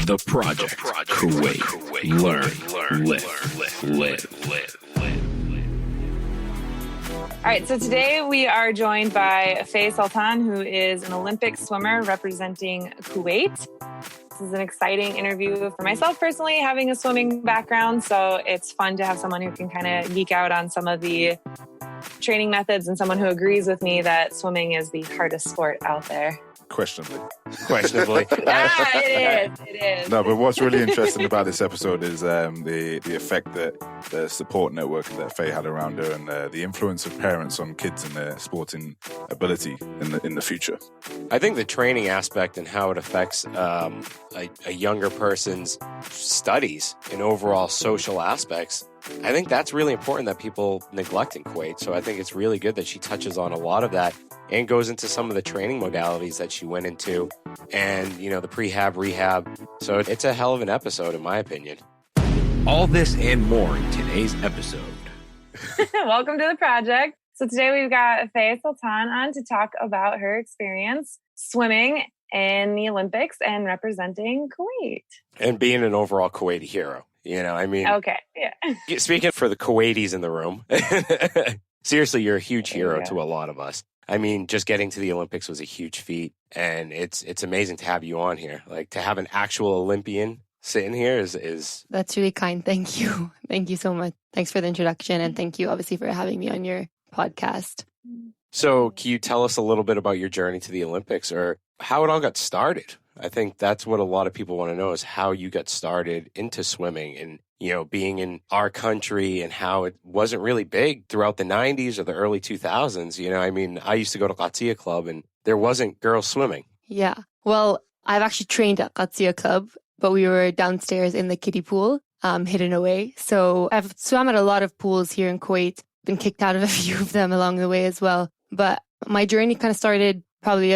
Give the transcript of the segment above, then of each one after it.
The Project Kuwait. Learn, live. All right, so today we are joined by Faye Sultan, who is an Olympic swimmer representing Kuwait. This is an exciting interview for myself personally, having a swimming background, so it's fun to have someone who can kind of geek out on some of the training methods and someone who agrees with me that swimming is the hardest sport out there. Questionably. It is. No, but what's really interesting about this episode is the effect that the support network that Faye had around her and the influence of parents on kids and their sporting ability in the future. I think the training aspect and how it affects a younger person's studies and overall social aspects, I think that's really important that people neglect in Kuwait. So I think it's really good that she touches on a lot of that and goes into some of the training modalities that she went into and, you know, the prehab, rehab. So it's a hell of an episode, in my opinion. All this and more in today's episode. Welcome to the project. So today we've got Faye Sultan on to talk about her experience swimming in the Olympics and representing Kuwait. And being an overall Kuwaiti hero. You know, I mean... Okay, yeah. Speaking for the Kuwaitis in the room, seriously, you're a huge hero to a lot of us. I mean, just getting to the Olympics was a huge feat, and it's amazing to have you on here. Like, to have an actual Olympian sitting here is... That's really kind. Thank you. Thank you so much. Thanks for the introduction, and thank you, obviously, for having me on your podcast. So, can you tell us a little bit about your journey to the Olympics, or how it all got started? I think that's what a lot of people want to know, is how you got started into swimming and, you know, being in our country and how it wasn't really big throughout the 90s or the early 2000s. You know, I mean, I used to go to Qatia Club and there wasn't girls swimming. Yeah. Well, I've actually trained at Qatia Club, but we were downstairs in the kiddie pool, hidden away. So I've swum at a lot of pools here in Kuwait, been kicked out of a few of them along the way as well. But my journey kind of started probably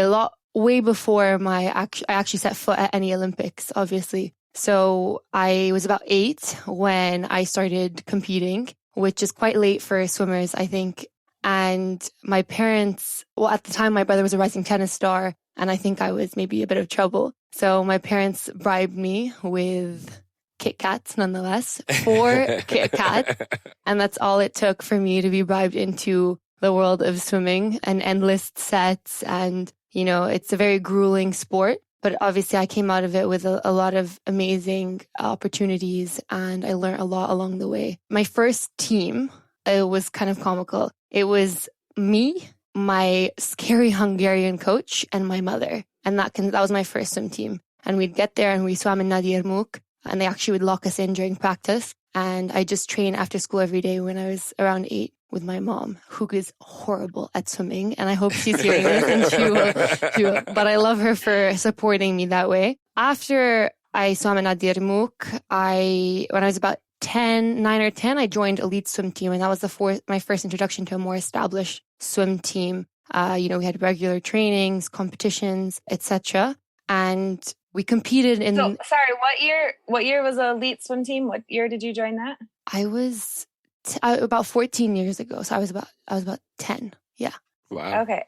way before I actually set foot at any Olympics, obviously. So I was about 8 when I started competing, which is quite late for swimmers, I think. And my parents, well, at the time, my brother was a rising tennis star, and I think I was maybe a bit of trouble. So my parents bribed me with Kit Kats, nonetheless, 4 Kit Kats. And that's all it took for me to be bribed into the world of swimming and endless sets. And, you know, it's a very grueling sport. But obviously, I came out of it with a lot of amazing opportunities, and I learned a lot along the way. My first team, it was kind of comical. It was me, my scary Hungarian coach, and my mother. And that was my first swim team. And we'd get there and we swam in Mahdi, and they actually would lock us in during practice. And I just trained after school every day when I was around 8 with my mom, who is horrible at swimming. And I hope she's hearing this and she will. But I love her for supporting me that way. After I swam in Mahdi, when I was about 9 or 10, I joined elite swim team. And that was my first introduction to a more established swim team. You know, we had regular trainings, competitions, etc. And we competed in... So, sorry, what year was the elite swim team? What year did you join that? I was about 14 years ago. So I was about 10. Yeah. Wow. Okay.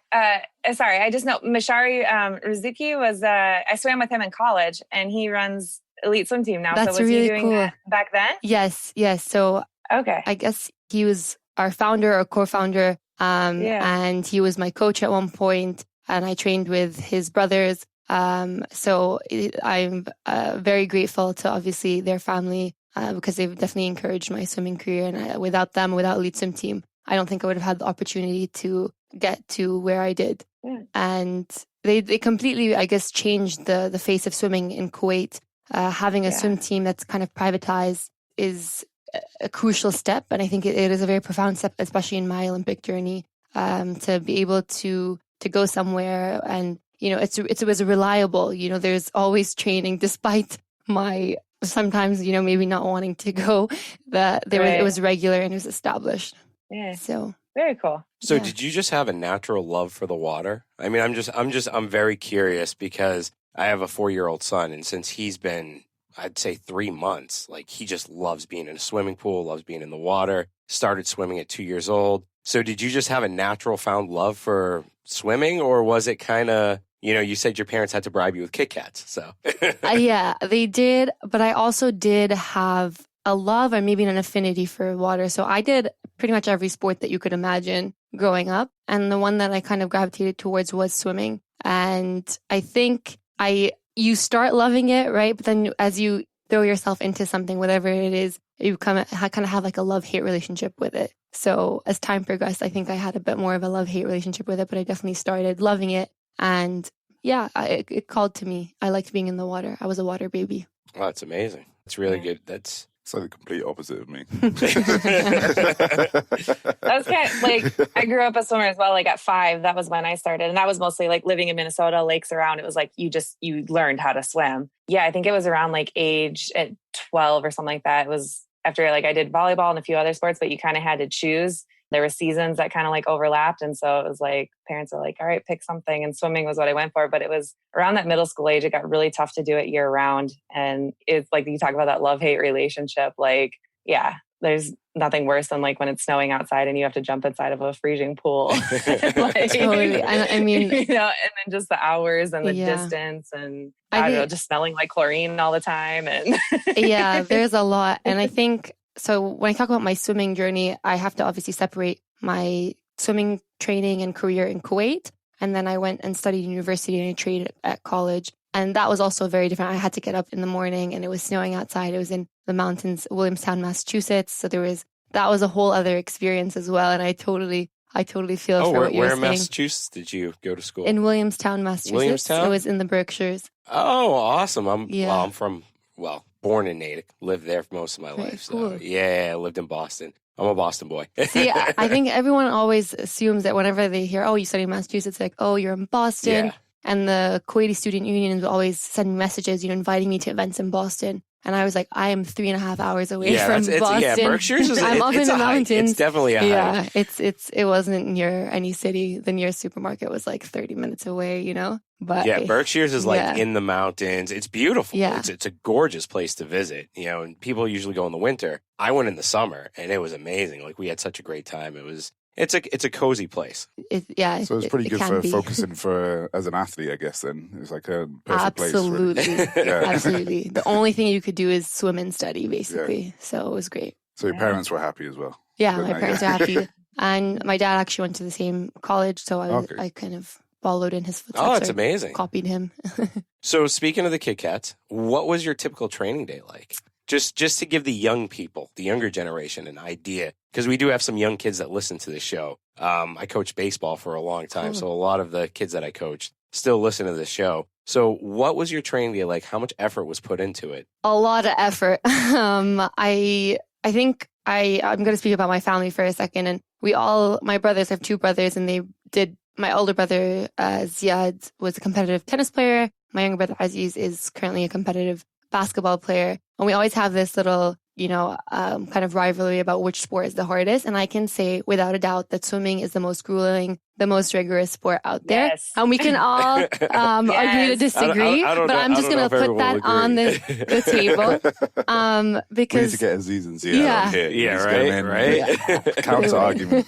Sorry, I just know Mashari Rizuki was, I swam with him in college, and he runs elite swim team now. That's so was really he doing cool. that back then? Yes. So okay. I guess he was our founder or co-founder. And he was my coach at one point, and I trained with his brothers. So I'm very grateful to obviously their family because they've definitely encouraged my swimming career. And without them, without elite swim team, I don't think I would have had the opportunity to get to where I did. Yeah. And they completely, I guess, changed the face of swimming in Kuwait. Having a swim team that's kind of privatized is a crucial step. And I think it is a very profound step, especially in my Olympic journey, to be able to go somewhere. And, you know, it was reliable. You know, there's always training despite my sometimes, you know, maybe not wanting to go, it was regular and it was established. Yeah. So very cool. So did you just have a natural love for the water? I mean, I'm very curious because I have a 4-year-old son, and since he's been, I'd say 3 months, like he just loves being in a swimming pool, loves being in the water, started swimming at 2 years old. So did you just have a natural found love for swimming, or was it kind of, you said your parents had to bribe you with Kit Kats. So Yeah, they did. But I also did have a love or maybe an affinity for water. So I did pretty much every sport that you could imagine growing up. And the one that I kind of gravitated towards was swimming. And I think you start loving it, right? But then as you throw yourself into something, whatever it is, you kind of have like a love-hate relationship with it. So as time progressed, I think I had a bit more of a love-hate relationship with it, but I definitely started loving it. And yeah, it called to me. I liked being in the water. I was a water baby. Oh, that's amazing. It's really good. That's like the complete opposite of me. That was kind of like, I grew up a swimmer as well. Like at 5, that was when I started. And that was mostly like living in Minnesota, lakes around. It was like, you learned how to swim. Yeah, I think it was around like age at 12 or something like that. It was after like I did volleyball and a few other sports, but you kind of had to choose. There were seasons that kind of like overlapped. And so it was like, parents were like, all right, pick something. And swimming was what I went for. But it was around that middle school age, it got really tough to do it year round. And it's like, you talk about that love-hate relationship. Like, yeah, there's nothing worse than like when it's snowing outside and you have to jump inside of a freezing pool. Like, Totally. I mean, and then just the hours and the distance and I don't know, just smelling like chlorine all the time. And yeah, there's a lot. And I think, so when I talk about my swimming journey, I have to obviously separate my swimming training and career in Kuwait. And then I went and studied university and I trained at college. And that was also very different. I had to get up in the morning and it was snowing outside. It was in the mountains, Williamstown, Massachusetts. So that was a whole other experience as well. And I totally feel for what you're where saying. in Massachusetts did you go to school? In Williamstown, Massachusetts. Williamstown? It was in the Berkshires. Oh, awesome. I'm from, born in Natick, lived there for most of my life. So cool. yeah, I lived in Boston. I'm a Boston boy. See, I think everyone always assumes that whenever they hear, oh, you study in Massachusetts, like, oh, you're in Boston. Yeah. And the Kuwaiti Student Union will always send me messages, inviting me to events in Boston. And I was like, I am 3.5 hours away from Boston. Yeah, Berkshires is I'm up in the mountains. It's definitely a hike. Yeah, it wasn't near any city. The nearest supermarket was like 30 minutes away, But yeah, Berkshires is like in the mountains. It's beautiful. Yeah. It's a gorgeous place to visit, and people usually go in the winter. I went in the summer and it was amazing. Like we had such a great time. It's a cozy place. So it's pretty good for focusing as an athlete, I guess. Then it's like a perfect place. Absolutely, absolutely. The only thing you could do is swim and study, basically. Yeah. So it was great. So your parents were happy as well. Yeah, my parents were happy, and my dad actually went to the same college, so I kind of followed in his footsteps. Oh, it's amazing. Copied him. So speaking of the Kit Kats, what was your typical training day like? Just to give the young people, the younger generation, an idea, because we do have some young kids that listen to this show. I coached baseball for a long time, so a lot of the kids that I coached still listen to this show. So what was your training day like? How much effort was put into it? A lot of effort. I think I'm going to speak about my family for a second. And my brothers, I have 2 brothers, and my older brother, Ziad, was a competitive tennis player. My younger brother, Aziz, is currently a competitive basketball player. And we always have this little, kind of rivalry about which sport is the hardest. And I can say without a doubt that swimming is the most grueling, the most rigorous sport out there. Yes. And we can all agree to disagree. But I'm just going to put that on the table. Because we need to get Aziz and Ziad on here. Yeah, right. Counter argument.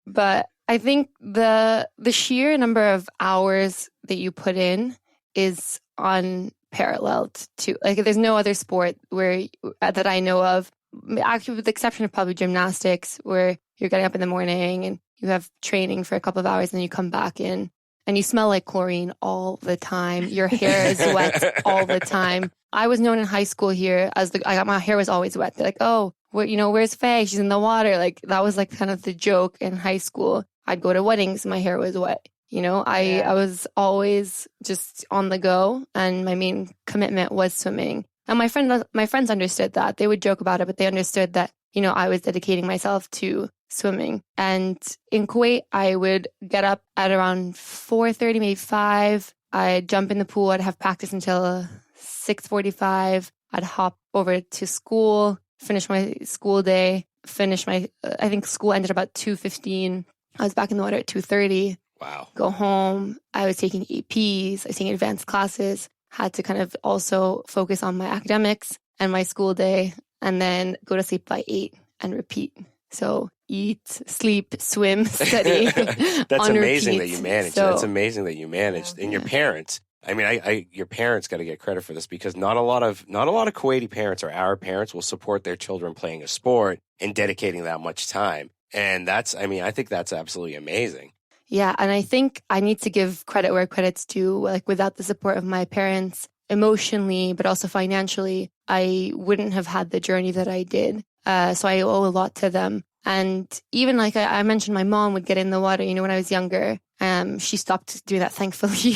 But I think the sheer number of hours that you put in is unparalleled to, like, there's no other sport that I know of, actually with the exception of probably gymnastics, where you're getting up in the morning and you have training for a couple of hours and then you come back in and you smell like chlorine all the time. Your hair is wet all the time. I was known in high school here as my hair was always wet. They're like, oh, where's Faye? She's in the water. Like that was like kind of the joke in high school. I'd go to weddings, my hair was wet. I was always just on the go, and my main commitment was swimming. And my friends understood that. They would joke about it, but they understood that, I was dedicating myself to swimming. And in Kuwait, I would get up at around 4:30, maybe 5. I'd jump in the pool. I'd have practice until 6:45. I'd hop over to school, finish my school day, I think school ended about 2:15. I was back in the water at 2:30. Wow. Go home. I was taking APs. I was taking advanced classes. Had to kind of also focus on my academics and my school day, and then go to sleep by 8 and repeat. So eat, sleep, swim, study. That's on amazing repeat. that you managed. So, That's amazing that you managed. And your parents, I mean, your parents got to get credit for this, because not a lot of Kuwaiti parents or Arab parents will support their children playing a sport and dedicating that much time. And I think that's absolutely amazing. Yeah, and I think I need to give credit where credit's due. Like, without the support of my parents, emotionally, but also financially, I wouldn't have had the journey that I did. So I owe a lot to them. And even like I mentioned, my mom would get in the water, when I was younger. She stopped doing that, thankfully,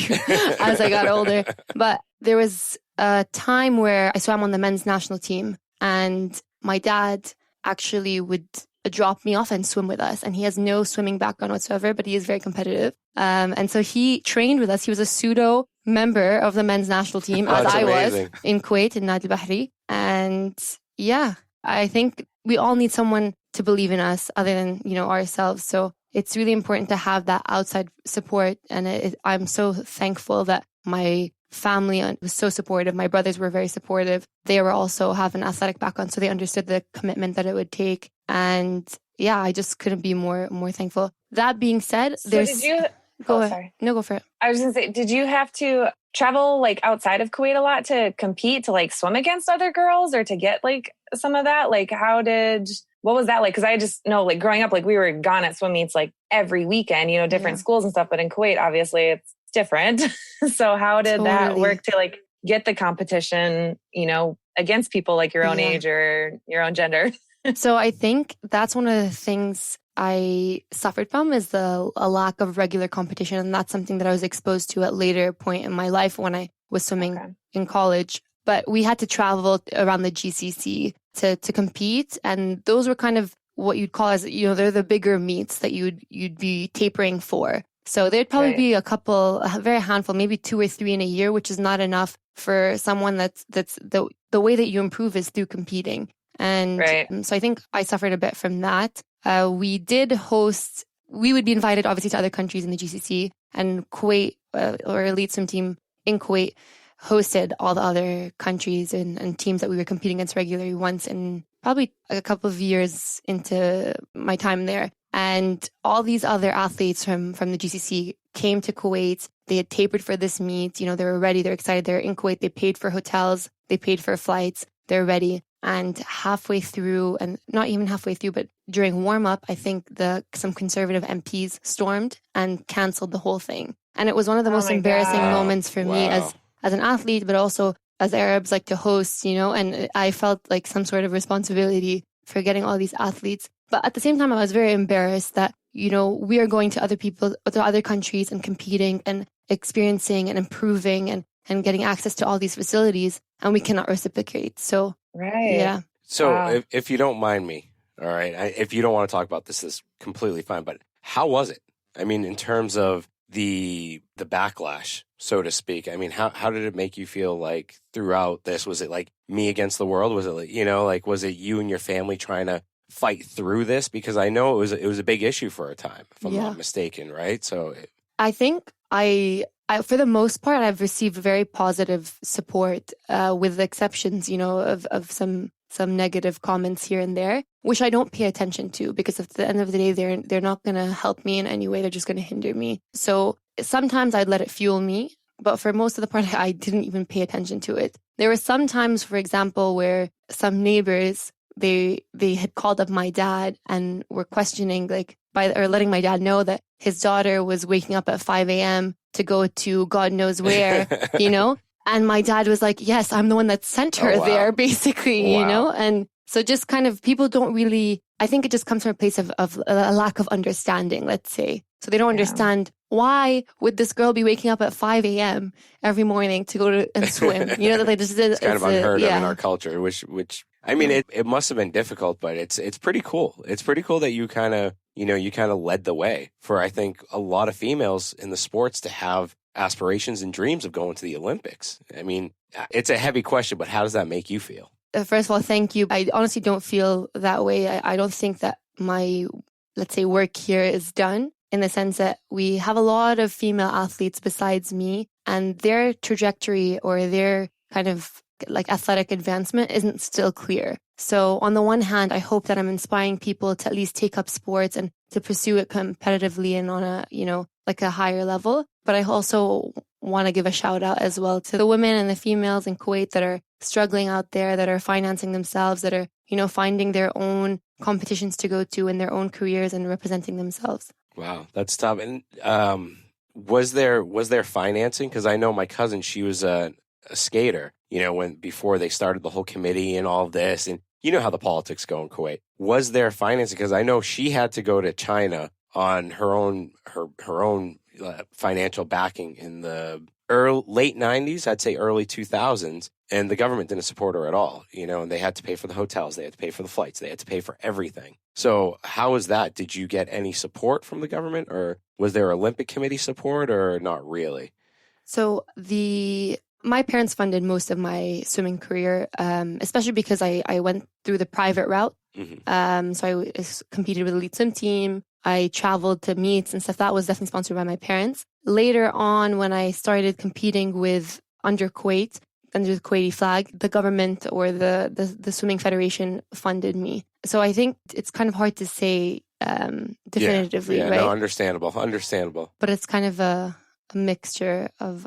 as I got older. But there was a time where I swam on the men's national team, and my dad actually would drop me off and swim with us. And he has no swimming background whatsoever, but he is very competitive. And so he trained with us. He was a pseudo member of the men's national team, as I was in Kuwait, in Nadi Bahri. And yeah, I think we all need someone to believe in us other than, ourselves. So it's really important to have that outside support. And I'm so thankful that my family was so supportive. My brothers were very supportive. They were also have an athletic background, so they understood the commitment that it would take. And yeah, I just couldn't be more thankful. That being said, there's... Go ahead. Sorry. No, go for it. I was going to say, did you have to travel like outside of Kuwait a lot to compete, to like swim against other girls or to get like some of that? Like what was that like? Because I just know like growing up, like we were gone at swim meets like every weekend, different schools and stuff. But in Kuwait, obviously it's different. So how did that work to like get the competition, against people like your own age or your own gender? So I think that's one of the things I suffered from, is a lack of regular competition. And that's something that I was exposed to at a later point in my life when I was swimming in college. But we had to travel around the GCC to compete. And those were kind of what you'd call as, they're the bigger meets that you'd be tapering for. So there'd probably be a very handful, maybe 2 or 3 in a year, which is not enough for someone that's the way that you improve is through competing. And so I think I suffered a bit from that. We would be invited obviously to other countries in the GCC, and Kuwait, or elite swim team in Kuwait, hosted all the other countries and teams that we were competing against regularly once in probably a couple of years into my time there. And all these other athletes from the GCC came to Kuwait. They had tapered for this meet. They were ready. They're excited. They're in Kuwait. They paid for hotels. They paid for flights. They're ready. And halfway through, and not even halfway through, but during warm-up, I think some conservative MPs stormed and canceled the whole thing. And it was one of the most embarrassing moments for me as an athlete, but also as Arabs like to host, and I felt like some sort of responsibility for getting all these athletes. But at the same time, I was very embarrassed that, we are going to other countries and competing and experiencing and improving and getting access to all these facilities, and we cannot reciprocate. So, yeah. So if you don't mind me, all right, if you don't want to talk about this, is completely fine. But how was it? I mean, in terms of the backlash, so to speak. I mean, how did it make you feel like throughout this? Was it like me against the world? Was it like, was it you and your family trying to fight through this? Because I know it was a big issue for a time, if I'm not mistaken, right? So I think I for the most part, I've received very positive support, with the exceptions, of some negative comments here and there, which I don't pay attention to, because at the end of the day, they're not going to help me in any way. They're just going to hinder me. So sometimes I'd let it fuel me, but for most of the part, I didn't even pay attention to it. There were some times, for example, where some neighbors, they had called up my dad and were questioning, or letting my dad know that his daughter was waking up at 5 a.m. to go to God knows where, And my dad was like, yes, I'm the one that sent her there, basically, And so just kind of, people don't really, I think it just comes from a place of a lack of understanding, let's say. So they don't understand, why would this girl be waking up at 5 a.m. every morning to go and swim? That they just did. It's kind of unheard of in our culture, which I mean, it must have been difficult, but it's pretty cool. It's pretty cool that you kind of, you kind of led the way for, I think, a lot of females in the sports to have aspirations and dreams of going to the Olympics. I mean, it's a heavy question, but how does that make you feel? First of all, thank you. I honestly don't feel that way. I don't think that my, let's say, work here is done, in the sense that we have a lot of female athletes besides me, and their trajectory or their kind of like athletic advancement isn't still clear. So on the one hand, I hope that I'm inspiring people to at least take up sports and to pursue it competitively and on a, like a higher level. But I also want to give a shout out as well to the women and the females in Kuwait that are struggling out there, that are financing themselves, that are, finding their own competitions to go to in their own careers and representing themselves. Wow, that's tough. And was there financing? Because I know my cousin, she was a skater, before they started the whole committee and all of this, and you know how the politics go in Kuwait. Was there financing? Because I know she had to go to China on her own financial backing in the late 90s, I'd say early 2000s, and the government didn't support her at all, and they had to pay for the hotels, they had to pay for the flights, they had to pay for everything. So how was that? Did you get any support from the government, or was there Olympic Committee support, or not really? So my parents funded most of my swimming career, especially because I went through the private route. Mm-hmm. So I competed with the elite swim team. I traveled to meets and stuff. That was definitely sponsored by my parents. Later on, when I started competing under Kuwait, under the Kuwaiti flag, the government or the swimming federation funded me. So I think it's kind of hard to say definitively, right? No, understandable. But it's kind of a mixture of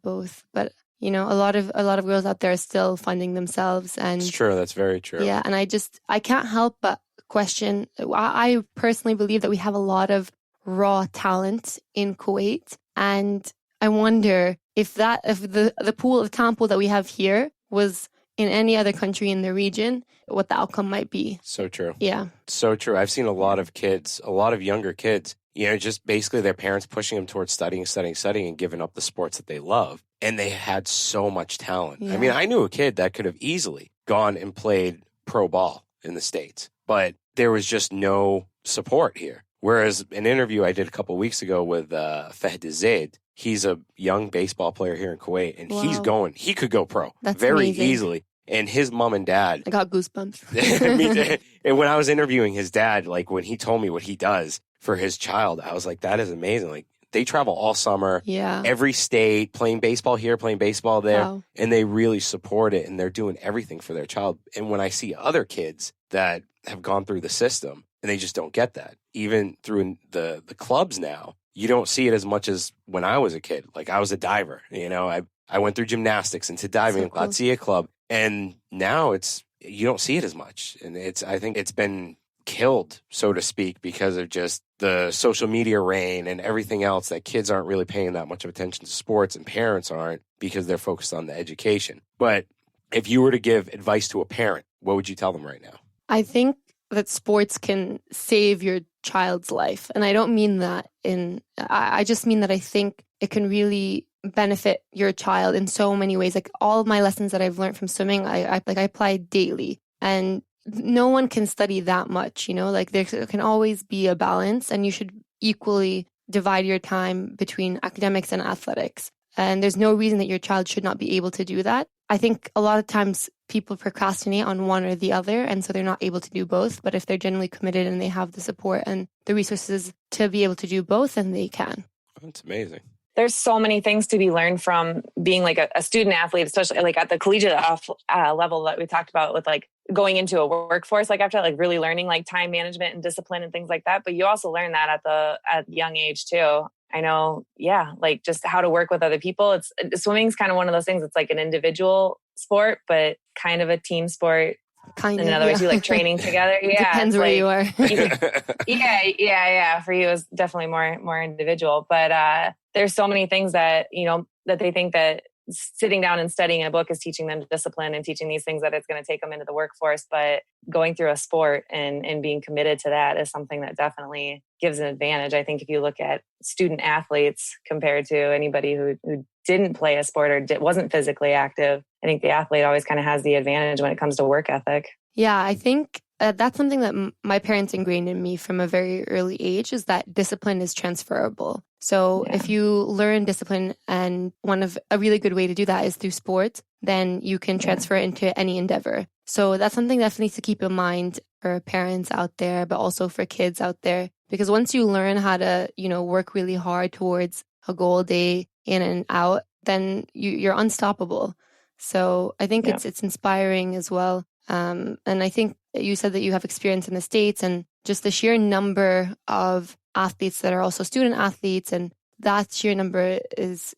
both. But a lot of girls out there are still funding themselves, and it's true. That's very true. Yeah, and I can't help but question. I personally believe that we have a lot of raw talent in Kuwait, and I wonder if the pool of talent pool that we have here was in any other country in the region, what the outcome might be. So true. Yeah. So true. I've seen a lot of younger kids, just basically their parents pushing them towards studying and giving up the sports that they love. And they had so much talent. Yeah. I mean, I knew a kid that could have easily gone and played pro ball in the States, but there was just no support here. Whereas an interview I did a couple of weeks ago with Fayes, he's a young baseball player here in Kuwait, and he could go pro. That's very amazing. Easily. And his mom and dad. I got goosebumps. Me too. And when I was interviewing his dad, like when he told me what he does for his child, I was like, that is amazing. Like they travel all summer, every state, playing baseball here, playing baseball there, wow. And they really support it, and they're doing everything for their child. And when I see other kids that have gone through the system, and they just don't get that, even through the clubs now, you don't see it as much as when I was a kid. Like I was a diver, I went through gymnastics into diving in Kuwaiti Club, and now you don't see it as much. And I think it's been killed, so to speak, because of just the social media reign and everything else, that kids aren't really paying that much of attention to sports, and parents aren't, because they're focused on the education. But if you were to give advice to a parent, what would you tell them right now? I think that sports can save your child's life. And I don't mean that I just mean that I think it can really benefit your child in so many ways. Like all of my lessons that I've learned from swimming, I apply daily. And no one can study that much, like there can always be a balance, and you should equally divide your time between academics and athletics. And there's no reason that your child should not be able to do that. I think a lot of times people procrastinate on one or the other, and so they're not able to do both. But if they're genuinely committed and they have the support and the resources to be able to do both, then they can. That's amazing. There's so many things to be learned from being like a student athlete, especially like at the collegiate level that we talked about, with like going into a workforce, like after like really learning like time management and discipline and things like that. But you also learn that at young age too. I know, like just how to work with other people. Swimming's kind of one of those things. It's like an individual sport, but kind of a team sport. Kind of. In other words, you like training together. Yeah, depends where you are. Yeah. For you, it's definitely more individual. But there's so many things that that they think that sitting down and studying a book is teaching them discipline and teaching these things that it's going to take them into the workforce. But going through a sport and being committed to that is something that definitely gives an advantage. I think if you look at student athletes compared to anybody who didn't play a sport or wasn't physically active, I think the athlete always kind of has the advantage when it comes to work ethic. Yeah, I think that's something that my parents ingrained in me from a very early age, is that discipline is transferable. So if you learn discipline, and a really good way to do that is through sports, then you can transfer it into any endeavor. So that's something definitely to keep in mind for parents out there, but also for kids out there. Because once you learn how to, work really hard towards a goal day in and out, then you're unstoppable. So I think it's inspiring as well. And I think you said that you have experience in the States, and just the sheer number of athletes that are also student athletes, and that sheer number is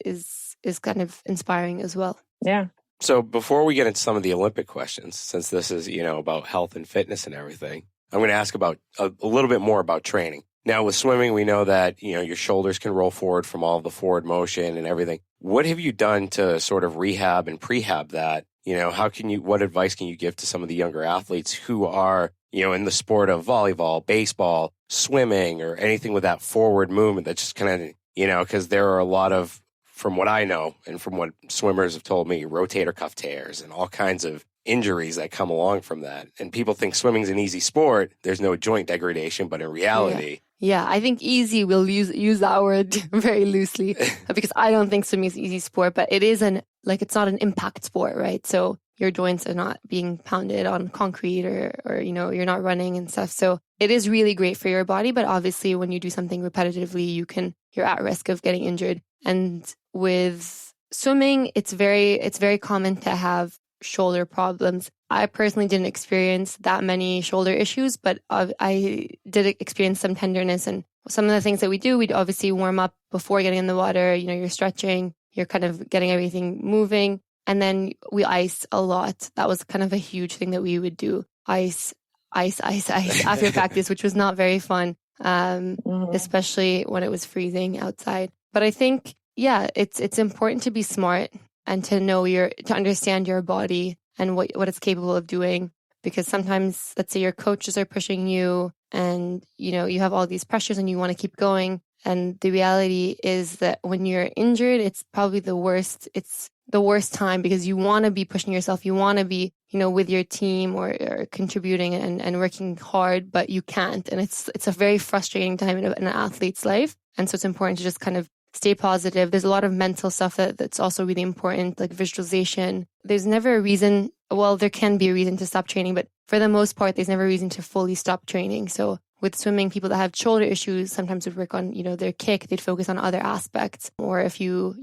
kind of inspiring as well. Yeah. So before we get into some of the Olympic questions, since this is, about health and fitness and everything, I'm going to ask about a little bit more about training. Now with swimming, we know that, your shoulders can roll forward from all of the forward motion and everything. What have you done to sort of rehab and prehab that? What advice can you give to some of the younger athletes who are, in the sport of volleyball, baseball, swimming, or anything with that forward movement that just kind of, because there are a lot of, from what I know and from what swimmers have told me, rotator cuff tears and all kinds of injuries that come along from that. And people think swimming's an easy sport. There's no joint degradation, but in reality... Yeah, I think easy, we'll use that word very loosely because I don't think swimming is an easy sport, but it is it's not an impact sport, right? So your joints are not being pounded on concrete or you're not running and stuff. So it is really great for your body, but obviously when you do something repetitively, you're at risk of getting injured. And with swimming, it's very common to have shoulder problems. I personally didn't experience that many shoulder issues, but I did experience some tenderness. And some of the things that we'd obviously warm up before getting in the water. You're stretching, you're kind of getting everything moving. And then we ice a lot. That was kind of a huge thing that we would do. Ice after practice, which was not very fun, especially when it was freezing outside. But I think, it's important to be smart and to know to understand your body and what it's capable of doing. Because sometimes, let's say your coaches are pushing you and, you have all these pressures and you want to keep going. And the reality is that when you're injured, it's probably the worst. It's the worst time because you want to be pushing yourself. You want to be, with your team or contributing and working hard, but you can't. And it's a very frustrating time in an athlete's life. And so it's important to just kind of stay positive. There's a lot of mental stuff that's also really important, like visualization. There's never a reason, well, there can be a reason to stop training, but for the most part, there's never a reason to fully stop training. So with swimming, people that have shoulder issues sometimes would work on, their kick. They'd focus on other aspects. Or if you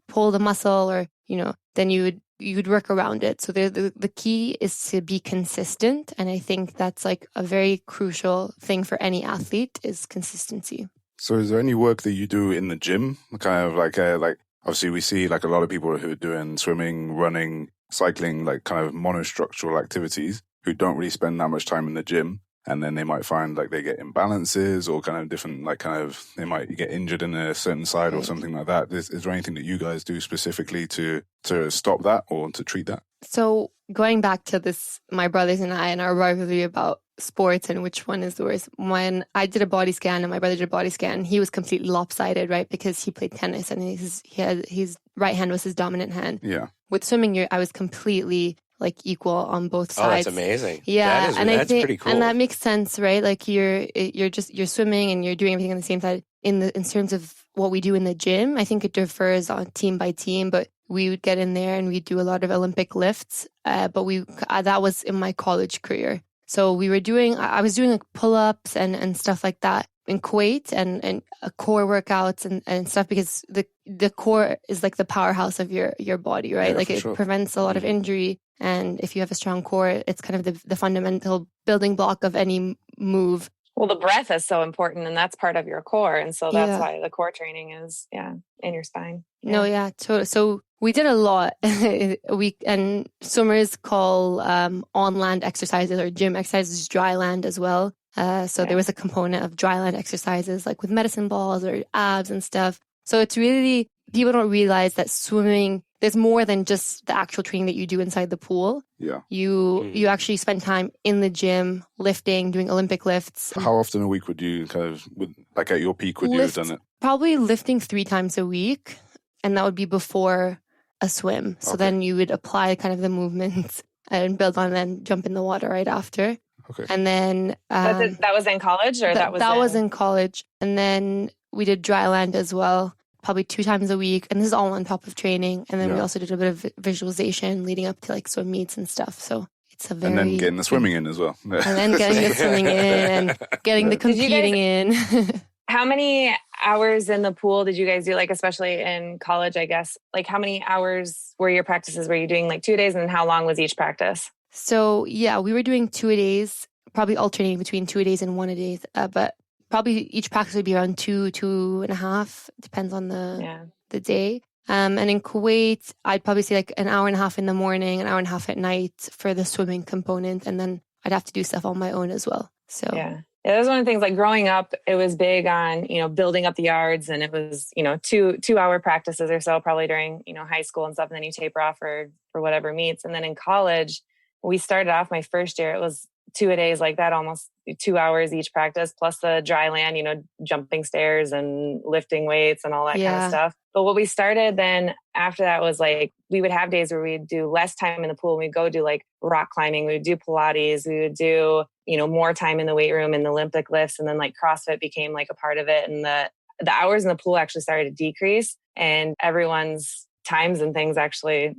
pull the muscle or, then you'd work around it. So the key is to be consistent. And I think that's like a very crucial thing for any athlete is consistency. So is there any work that you do in the gym? Kind of like obviously we see like a lot of people who are doing swimming, running, cycling, like kind of monostructural activities who don't really spend that much time in the gym. And then they might find like they get imbalances or kind of different, like kind of, they might get injured in a certain side or something like that. Is there anything that you guys do specifically to stop that or to treat that? So going back to this, my brothers and I and our rivalry about sports and which one is the worst. When I did a body scan and my brother did a body scan, he was completely lopsided, right? Because he played tennis and his right hand was his dominant hand. Yeah. With swimming, I was completely like equal on both sides. Oh, that's amazing. Yeah, that's pretty cool. And that makes sense, right? Like you're swimming and you're doing everything on the same side. In terms of what we do in the gym, I think it differs on team by team, but we would get in there and we'd do a lot of Olympic lifts. But that was in my college career. So I was doing like pull-ups and stuff like that in Kuwait and core workouts and stuff because the core is like the powerhouse of your body, right? Yeah, like it sure. prevents a lot of injury. And if you have a strong core, it's kind of the fundamental building block of any move. Well, the breath is so important and that's part of your core. And so that's why the core training is, in your spine. Yeah. No, yeah. So we did a lot. And swimmers call on-land exercises or gym exercises dry land as well. There was a component of dry land exercises like with medicine balls or abs and stuff. So it's really, people don't realize that swimming, there's more than just the actual training that you do inside the pool. Yeah. You actually spend time in the gym, lifting, doing Olympic lifts. How often a week would you like at your peak, would you have done it? Probably lifting 3 times a week. And that would be before a swim. So then you would apply kind of the movements and build on and then jump in the water right after. Okay. And then... that was in college or that was in college. And then we did dry land as well, probably 2 times a week. And this is all on top of training. And then we also did a bit of visualization leading up to like swim meets and stuff. So it's a very... And then getting the swimming in as well. And then getting the swimming in and getting the competing in. How many hours in the pool did you guys do? Like, especially in college, I guess, like how many hours were your practices? Were you doing like 2 days, and how long was each practice? So yeah, we were doing 2 days, probably alternating between 2 days and 1 day. But probably each practice would be around 2.5, depends on the day. And in Kuwait, I'd probably say like an hour and a half in the morning, an hour and a half at night for the swimming component. And then I'd have to do stuff on my own as well. So yeah, that was one of the things, like growing up, it was big on, building up the yards, and it was, 2 hour practices or so, probably during, high school and stuff. And then you taper off for whatever meets. And then in college, we started off my first year, it was 2 days like that, almost 2 hours each practice, plus the dry land, jumping stairs and lifting weights and all that kind of stuff. But what we started then after that was like, we would have days where we'd do less time in the pool. We'd go do like rock climbing. We would do Pilates. We would do, more time in the weight room and the Olympic lifts. And then like CrossFit became like a part of it. And the hours in the pool actually started to decrease, and everyone's times and things actually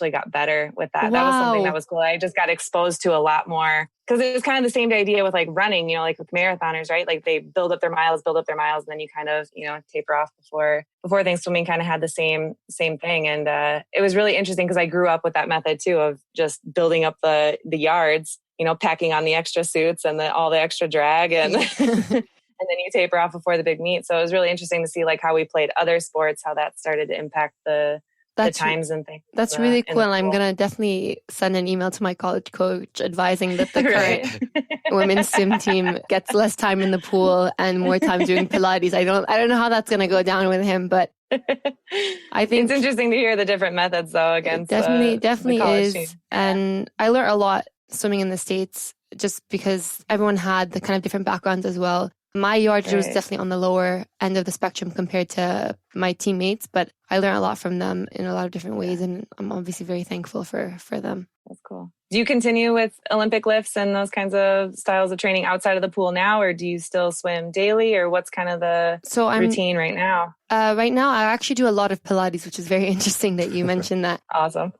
got better with that. Wow. That was something that was cool. I just got exposed to a lot more, because it was kind of the same idea with like running, like with marathoners, right? Like they build up their miles, and then you kind of, taper off before things. Swimming kind of had the same thing. And it was really interesting because I grew up with that method too, of just building up the yards, packing on the extra suits and all the extra drag, and and then you taper off before the big meet. So it was really interesting to see like how we played other sports, how that started to impact the times and things. That's really cool. And I'm going to definitely send an email to my college coach advising that the current women's swim team gets less time in the pool and more time doing Pilates. I don't know how that's going to go down with him, but I think it's interesting to hear the different methods though against definitely is. Team. And I learned a lot swimming in the States just because everyone had the kind of different backgrounds as well. My yardage was definitely on the lower end of the spectrum compared to my teammates, but I learned a lot from them in a lot of different ways, and I'm obviously very thankful for them. That's cool. Do you continue with Olympic lifts and those kinds of styles of training outside of the pool now, or do you still swim daily, or what's kind of the routine right now? Right now, I actually do a lot of Pilates, which is very interesting that you mentioned that. Awesome.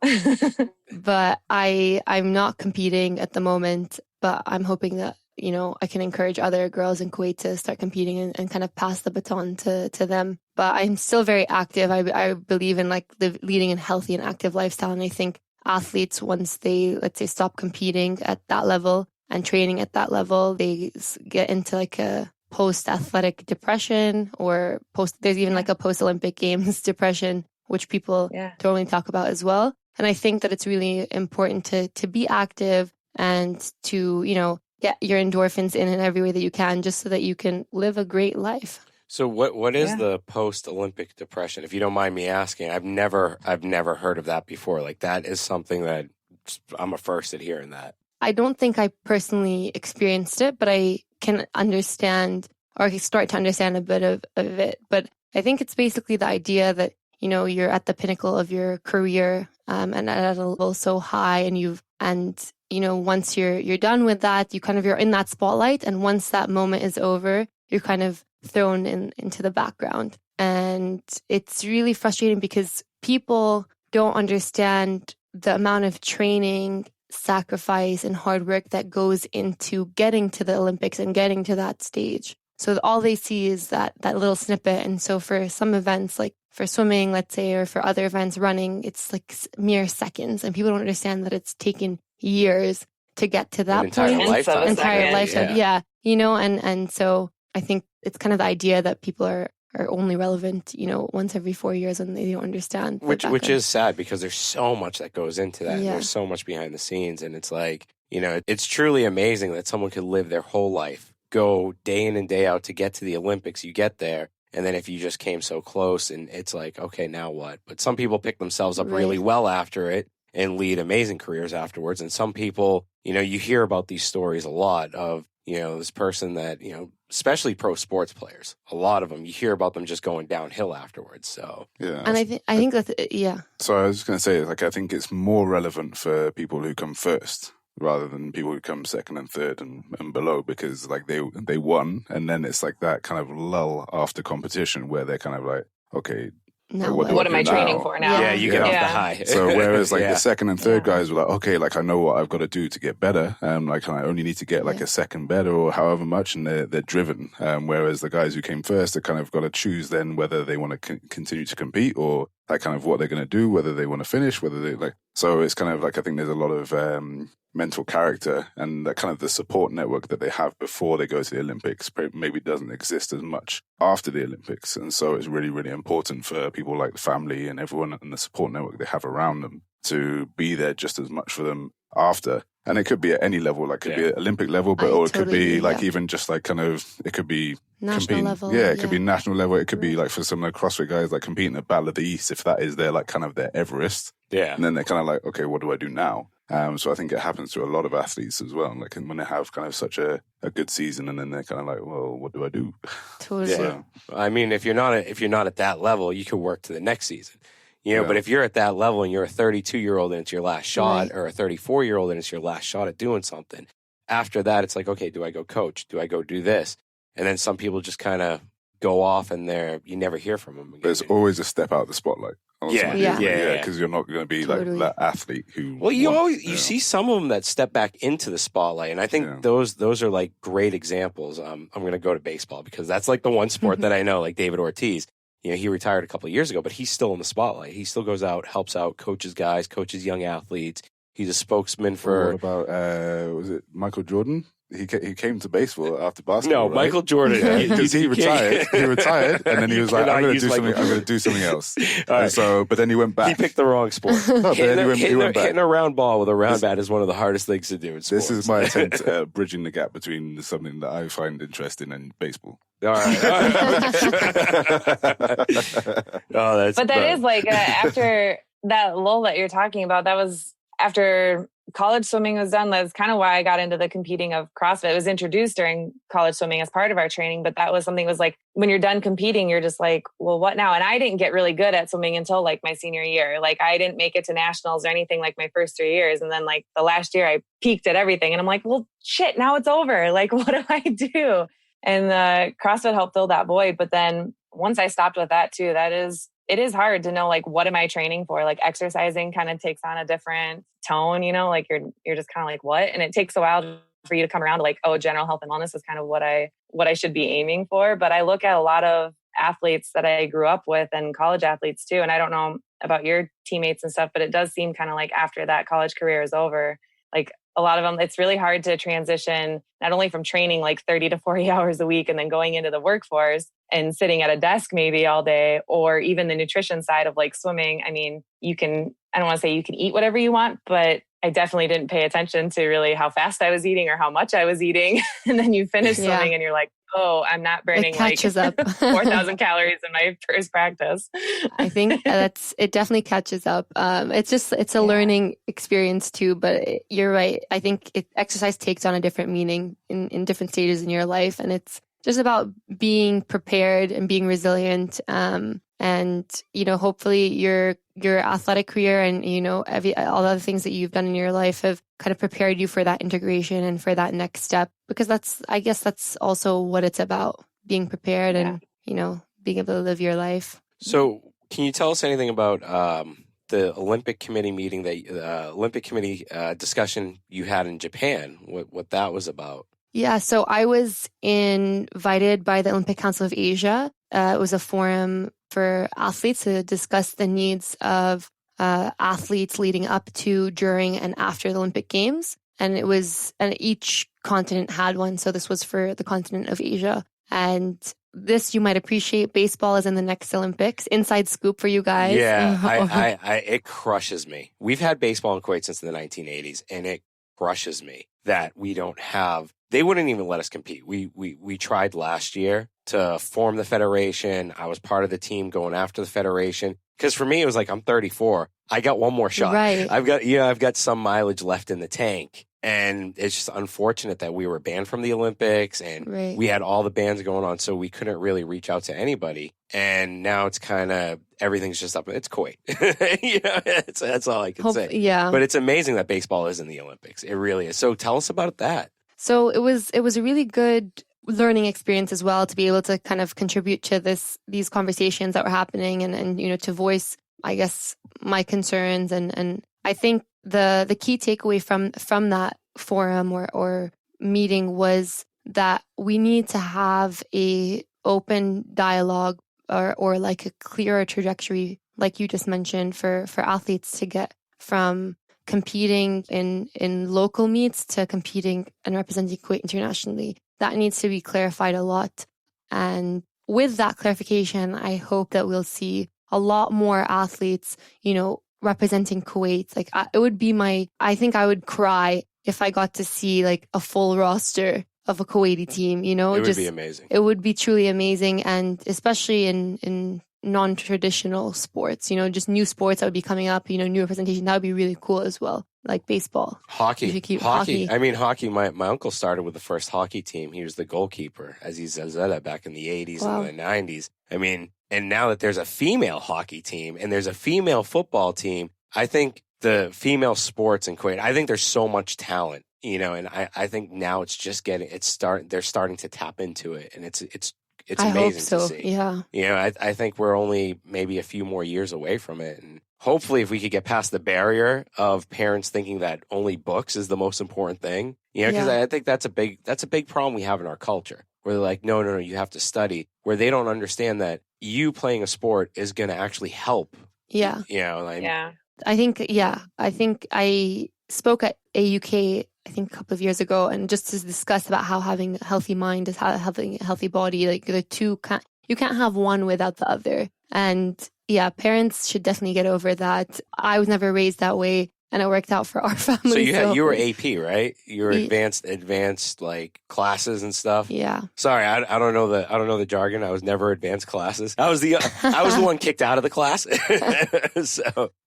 But I'm not competing at the moment, but I'm hoping that I can encourage other girls in Kuwait to start competing and kind of pass the baton to them. But I'm still very active. I believe in like leading a healthy and active lifestyle. And I think athletes, once they, let's say, stop competing at that level and training at that level, they get into like a post-athletic depression, or there's even like a post-Olympic Games depression, which people don't really talk about as well. And I think that it's really important to be active and to, get your endorphins in every way that you can, just so that you can live a great life. So what is the post-Olympic depression? If you don't mind me asking, I've never heard of that before. Like that is something that I'm a first at hearing that. I don't think I personally experienced it, but I can understand, or start to understand a bit of it. But I think it's basically the idea that, you're at the pinnacle of your career, and at a level so high, and once you're done with that, you're in that spotlight. And once that moment is over, you're kind of thrown into the background. And it's really frustrating because people don't understand the amount of training, sacrifice, and hard work that goes into getting to the Olympics and getting to that stage. So all they see is that little snippet. And so for some events, like for swimming, let's say, or for other events, running, it's like mere seconds. And people don't understand that it's taken years to get to that entire point. Lifetime. Lifetime. Yeah. And so I think it's kind of the idea that people are only relevant, once every 4 years, and they don't understand. Which is sad, because there's so much that goes into that. Yeah. There's so much behind the scenes. And it's like, it's truly amazing that someone could live their whole life, go day in and day out to get to the Olympics. You get there, and then if you just came so close, and it's like, okay, now what? But some people pick themselves up really well after it and lead amazing careers afterwards. And some people, you hear about these stories a lot of, this person that, especially pro sports players, a lot of them, you hear about them just going downhill afterwards. So, yeah. And I think that's, yeah. So I was just going to say, like, I think it's more relevant for people who come first rather than people who come second and third and below, because like they won. And then it's like that kind of lull after competition where they're kind of like, okay, Now what am I training for now? Yeah, you get off the high. So whereas like Yeah. the second and third guys were like, okay, like I know what I've got to do to get better. Like I only need to get like a second better or however much, and they're driven. Whereas the guys who came first, they kind of got to choose then whether they want to continue to compete or like kind of what they're going to do, whether they want to finish, whether they like. So it's kind of like I think there's a lot of mental character and that kind of the support network that they have before they go to the Olympics maybe doesn't exist as much after the Olympics. And so it's really, really important for people like the family and everyone and the support network they have around them to be there just as much for them after. And it could be at any level, like it could be at Olympic level, but or it could be like even just like kind of, it could be national level. Yeah, it could be national level. It could be like for some of the CrossFit guys, like competing at Battle of the East, if that is their like kind of their Everest. Yeah. And then they're kind of like, okay, what do I do now? So I think it happens to a lot of athletes as well. Like when they have kind of such a good season, and then they're kind of like, well, what do I do? Totally. So, I mean, if you're not at that level, you could work to the next season. You know, but if you're at that level and you're a 32-year-old and it's your last shot, or a 34-year-old and it's your last shot at doing something, after that, it's like, okay, do I go coach? Do I go do this? And then some people just kind of go off and you never hear from them again. There's always a step out the spotlight. Yeah, because you're not going to be like that athlete who. Well, you see some of them that step back into the spotlight, and I think those are like great examples. I'm going to go to baseball because that's like the one sport that I know, like David Ortiz. You know, he retired a couple of years ago, but he's still in the spotlight. He still goes out, helps out, coaches guys, coaches young athletes. He's a spokesman for. What about was it Michael Jordan? He came to baseball after basketball. No, right? Michael Jordan. He retired. He retired, and then he was like, "I'm going to do something. I'm going to do something else." Right. So, but then he went back. He picked the wrong sport. Hitting a round ball with a round bat is one of the hardest things to do in sports. This is my attempt at bridging the gap between something that I find interesting and baseball. All right. But that is like after that lull that you're talking about. That was after college swimming was done. That's kind of why I got into the competing of CrossFit. It was introduced during college swimming as part of our training, but that was something was like, when you're done competing, you're just like, well, what now? And I didn't get really good at swimming until like my senior year. Like I didn't make it to nationals or anything like my first 3 years. And then like the last year I peaked at everything and I'm like, well, shit, now it's over. Like, what do I do? And CrossFit helped fill that void. But then once I stopped with that too, it is hard to know, like, what am I training for? Like exercising kind of takes on a different tone, you know, like you're just kind of like, what? And it takes a while for you to come around to like, oh, general health and wellness is kind of what I should be aiming for. But I look at a lot of athletes that I grew up with and college athletes too. And I don't know about your teammates and stuff, but it does seem kind of like after that college career is over, like a lot of them, it's really hard to transition not only from training like 30 to 40 hours a week and then going into the workforce and sitting at a desk maybe all day, or even the nutrition side of like swimming. I mean, I don't want to say you can eat whatever you want, but I definitely didn't pay attention to really how fast I was eating or how much I was eating. And then you finish swimming and you're like, oh, I'm not burning like 4,000 calories in my first practice. I think it definitely catches up. It's a learning experience too, but you're right. I think exercise takes on a different meaning in different stages in your life. And it's just about being prepared and being resilient. And, you know, hopefully your athletic career and, you know, all the other things that you've done in your life have kind of prepared you for that integration and for that next step, because I guess that's also what it's about, being prepared and, you know, being able to live your life. So can you tell us anything about the Olympic Committee meeting, Olympic Committee discussion you had in Japan, what that was about? Yeah, so I was invited by the Olympic Council of Asia. It was a forum for athletes to discuss the needs of athletes leading up to, during, and after the Olympic Games. And each continent had one. So this was for the continent of Asia. And this, you might appreciate, baseball is in the next Olympics. Inside scoop for you guys. Yeah, it crushes me. We've had baseball in Kuwait since the 1980s, and it crushes me that we don't have. They wouldn't even let us compete. We tried last year to form the federation. I was part of the team going after the federation. Because for me, it was like, I'm 34. I got one more shot. Right. I've got some mileage left in the tank. And it's just unfortunate that we were banned from the Olympics and we had all the bans going on. So we couldn't really reach out to anybody. And now it's kind of, everything's just up. It's Kuwait. That's all I can say. Yeah. But it's amazing that baseball is in the Olympics. It really is. So tell us about that. So it was a really good learning experience as well to be able to kind of contribute to these conversations that were happening and to voice, I guess, my concerns. And I think the key takeaway from that forum or meeting was that we need to have a open dialogue or like a clearer trajectory, like you just mentioned, for athletes to get from competing in local meets to competing and representing Kuwait internationally. That needs to be clarified a lot. And with that clarification, I hope that we'll see a lot more athletes, representing Kuwait. Like it would be I think I would cry if I got to see like a full roster of a Kuwaiti team, It would be amazing. It would be truly amazing. And especially in non-traditional sports, just new sports that would be coming up, new representation, that would be really cool as well. Like baseball. Hockey. I mean, hockey, my uncle started with the first hockey team. He was the goalkeeper, Aziz Zazela, back in the 80s Wow. and the 90s. I mean, and now that there's a female hockey team and there's a female football team, I think the female sports in Kuwait, I think there's so much talent, and I think now it's just they're starting to tap into it, and it's I amazing hope so. to see. Yeah. I think we're only maybe a few more years away from it. And hopefully if we could get past the barrier of parents thinking that only books is the most important thing, because I think that's a big problem we have in our culture, where they're like, no, you have to study, where they don't understand that you playing a sport is going to actually help. Yeah. Yeah. I think I spoke at AUK, I think a couple of years ago, and just to discuss about how having a healthy mind is how having a healthy body, like the two you can't have one without the other. And yeah, parents should definitely get over that. I was never raised that way, and it worked out for our family. So you were AP, right? You were advanced like classes and stuff. Yeah. Sorry, I don't know the jargon. I was never advanced classes. I was the one kicked out of the class.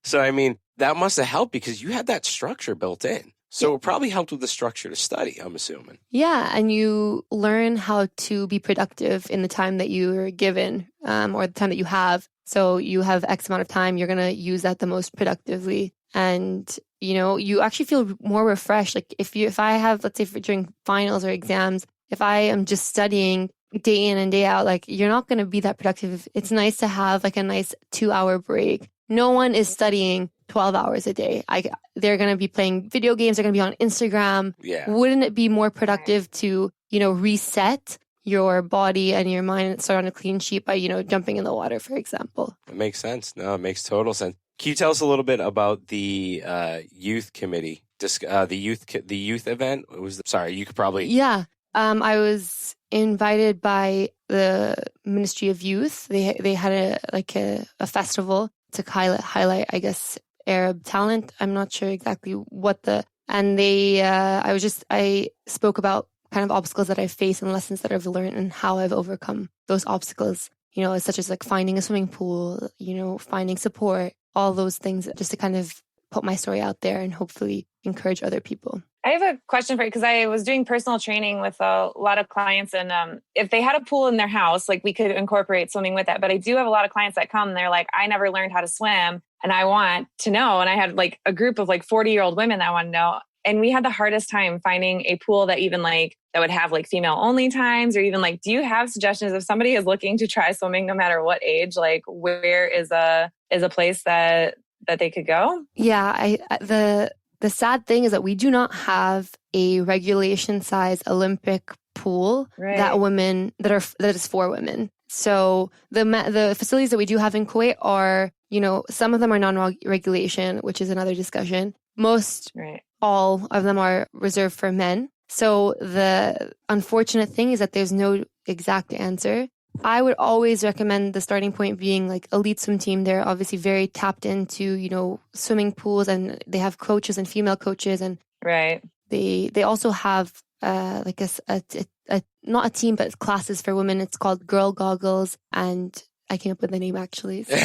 So I mean, that must have helped because you had that structure built in. So it probably helped with the structure to study, I'm assuming. Yeah, and you learn how to be productive in the time that you're given, or the time that you have. So you have X amount of time, you're going to use that the most productively. And, you actually feel more refreshed. Like if I have, let's say during finals or exams, if I am just studying day in and day out, like you're not going to be that productive. It's nice to have like a nice 2-hour break. No one is studying 12 hours a day. They're going to be playing video games. They're going to be on Instagram. Yeah. Wouldn't it be more productive to, reset your body and your mind and start on a clean sheet by, jumping in the water, for example? It makes sense. No, it makes total sense. Can you tell us a little bit about the youth committee, the youth event? You could probably... Yeah. I was invited by the Ministry of Youth. They had a festival to highlight, I guess, Arab talent. I'm not sure exactly I spoke about kind of obstacles that I've faced and lessons that I've learned and how I've overcome those obstacles, such as like finding a swimming pool, finding support, all those things, just to kind of put my story out there and hopefully encourage other people. I have a question for you because I was doing personal training with a lot of clients, and if they had a pool in their house, like we could incorporate swimming with it. But I do have a lot of clients that come and they're like, I never learned how to swim and I want to know. And I had like a group of like 40-year-old women that want to know. And we had the hardest time finding a pool that even like that would have like female only times, or even like, do you have suggestions if somebody is looking to try swimming no matter what age, like where is a place that they could go? Yeah, the sad thing is that we do not have a regulation size Olympic pool that is for women. So the facilities that we do have in Kuwait are, some of them are non-regulation, which is another discussion. All of them are reserved for men. So the unfortunate thing is that there's no exact answer. I would always recommend the starting point being like elite swim team. They're obviously very tapped into, swimming pools, and they have coaches and female coaches, and they also have like not a team, but classes for women. It's called Girl Goggles, and I came up with the name actually. So.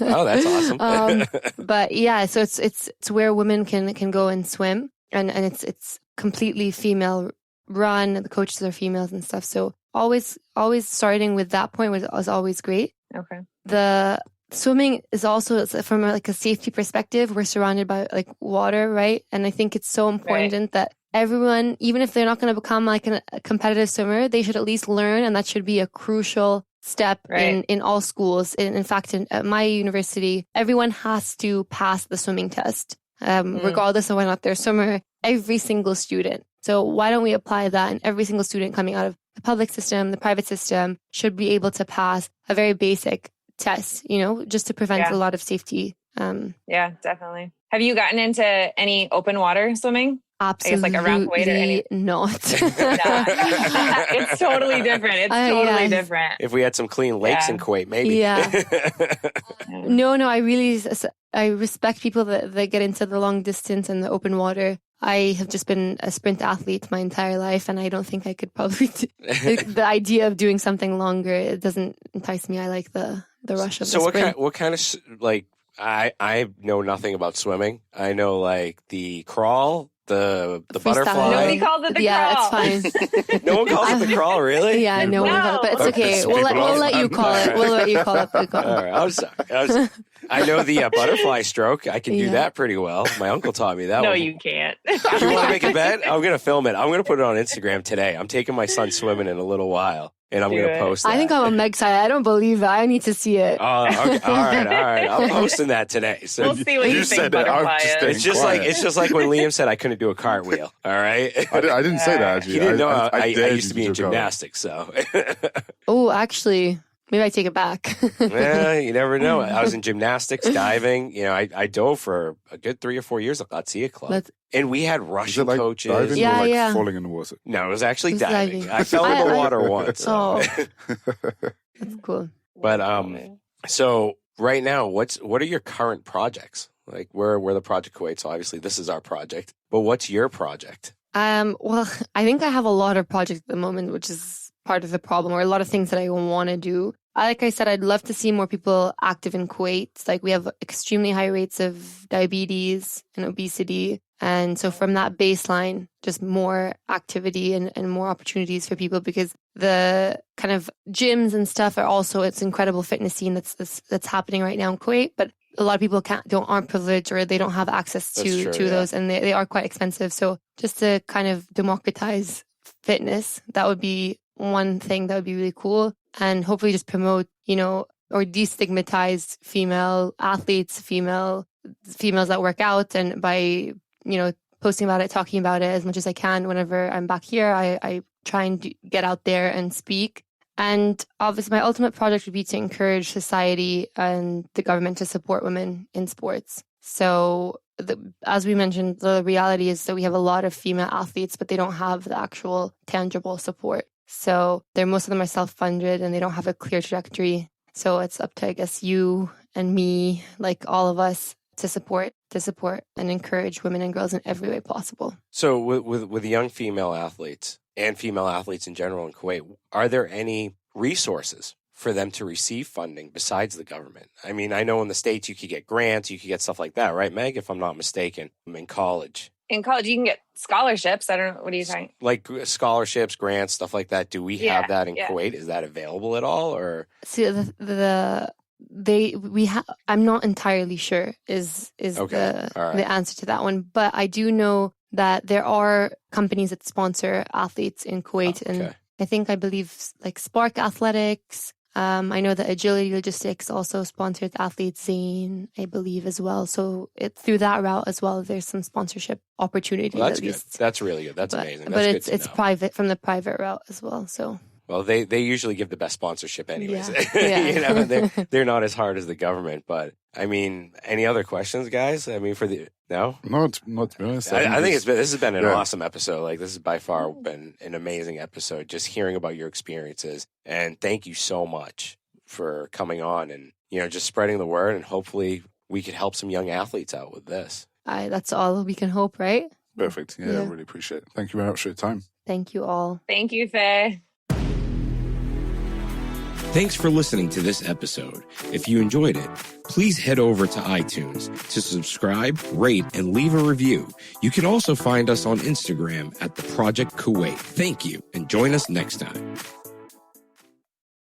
Oh, that's awesome. But yeah, so it's where women can go and swim, and it's completely female run. The coaches are females and stuff. So always starting with that point was always great. Okay. The swimming is also from like a safety perspective. We're surrounded by like water, right? And I think it's so important that everyone, even if they're not going to become like a competitive swimmer, they should at least learn, and that should be a crucial step in all schools. In fact, at my university, everyone has to pass the swimming test, regardless of whether or not they're a swimmer, every single student. So why don't we apply that, and every single student coming out of the public system, the private system, should be able to pass a very basic test, just to prevent a lot of safety. Yeah, definitely. Have you gotten into any open water swimming? Absolutely I guess like around Kuwait or any... not. It's totally different. It's totally different. If we had some clean lakes in Kuwait, maybe. Yeah. No, I respect people that get into the long distance and the open water. I have just been a sprint athlete my entire life, and I don't think I could probably the idea of doing something longer, it doesn't entice me. I like the rush of the sprint. So what kind of, like, I know nothing about swimming. I know like the crawl, the butterfly. Nobody calls it the crawl. Yeah, it's fine. No one calls it the crawl, really? Yeah, no one calls it, but it's okay. We'll let you call it. We'll let you call it the crawl. All right, I'm sorry. I know the butterfly stroke. I can do that pretty well. My uncle taught me that. No, one. you can't. You want to make a bet? I'm going to film it. I'm going to put it on Instagram today. I'm taking my son swimming in a little while, and I'm going to post that. I think I'm on Meg's side. I don't believe that. I need to see it. Oh, okay. All right. I'm posting that today. So we'll see what you think butterfly is. It's just like when Liam said I couldn't do a cartwheel. All right. I didn't say that, actually. He didn't know I used to be in gymnastics, so. Oh, actually. Maybe I take it back. Yeah, you never know. I was in gymnastics, diving. I dove for a good 3 or 4 years at Latvia Club. And we had Russian coaches. Diving or like falling in the water? No, it was actually diving. I fell in the water once. Oh, that's cool. But so right now, what are your current projects? Like we're the Project Kuwait, so obviously this is our project. But what's your project? Well, I think I have a lot of projects at the moment, which is part of the problem, or a lot of things that I want to do. Like I said, I'd love to see more people active in Kuwait. Like we have extremely high rates of diabetes and obesity. And so from that baseline, just more activity and more opportunities for people, because the kind of gyms and stuff are also, it's incredible fitness scene that's happening right now in Kuwait. But a lot of people aren't privileged, or they don't have access to those, and they are quite expensive. So just to kind of democratize fitness, that would be one thing that would be really cool. And hopefully just promote, or destigmatize female athletes, females that work out. And by, posting about it, talking about it as much as I can whenever I'm back here, I try and get out there and speak. And obviously my ultimate project would be to encourage society and the government to support women in sports. So as we mentioned, the reality is that we have a lot of female athletes, but they don't have the actual tangible support. So most of them are self-funded, and they don't have a clear trajectory. So it's up to, I guess, you and me, like all of us, to support and encourage women and girls in every way possible. So with young female athletes and female athletes in general in Kuwait, are there any resources for them to receive funding besides the government? I mean, I know in the States you could get grants, you could get stuff like that, right, Meg? If I'm not mistaken, in college. In college, you can get scholarships. I don't know. What are you talking? Like scholarships, grants, stuff like that. Do we have that in Kuwait? Is that available at all? Or see, I'm not entirely sure is the answer to that one. But I do know that there are companies that sponsor athletes in Kuwait, and I believe like Spark Athletics. I know that Agility Logistics also sponsors athletes, Zane, I believe, as well. So through that route as well, there's some sponsorship opportunities. Well, that's at least. Good. That's really good. That's amazing. But that's it's private, from the private route as well. So. Well, they usually give the best sponsorship anyways. Yeah. They're not as hard as the government. But I mean, any other questions, guys? I mean, no, not to be honest. I think this has been an awesome episode. Like this has by far been an amazing episode. Just hearing about your experiences, and thank you so much for coming on and just spreading the word. And hopefully we could help some young athletes out with this. That's all we can hope, right? Perfect. Yeah, I really appreciate it. Thank you very much for your time. Thank you all. Thank you, Faye. Thanks for listening to this episode. If you enjoyed it, please head over to iTunes to subscribe, rate, and leave a review. You can also find us on Instagram at the Project Kuwait. Thank you, and join us next time.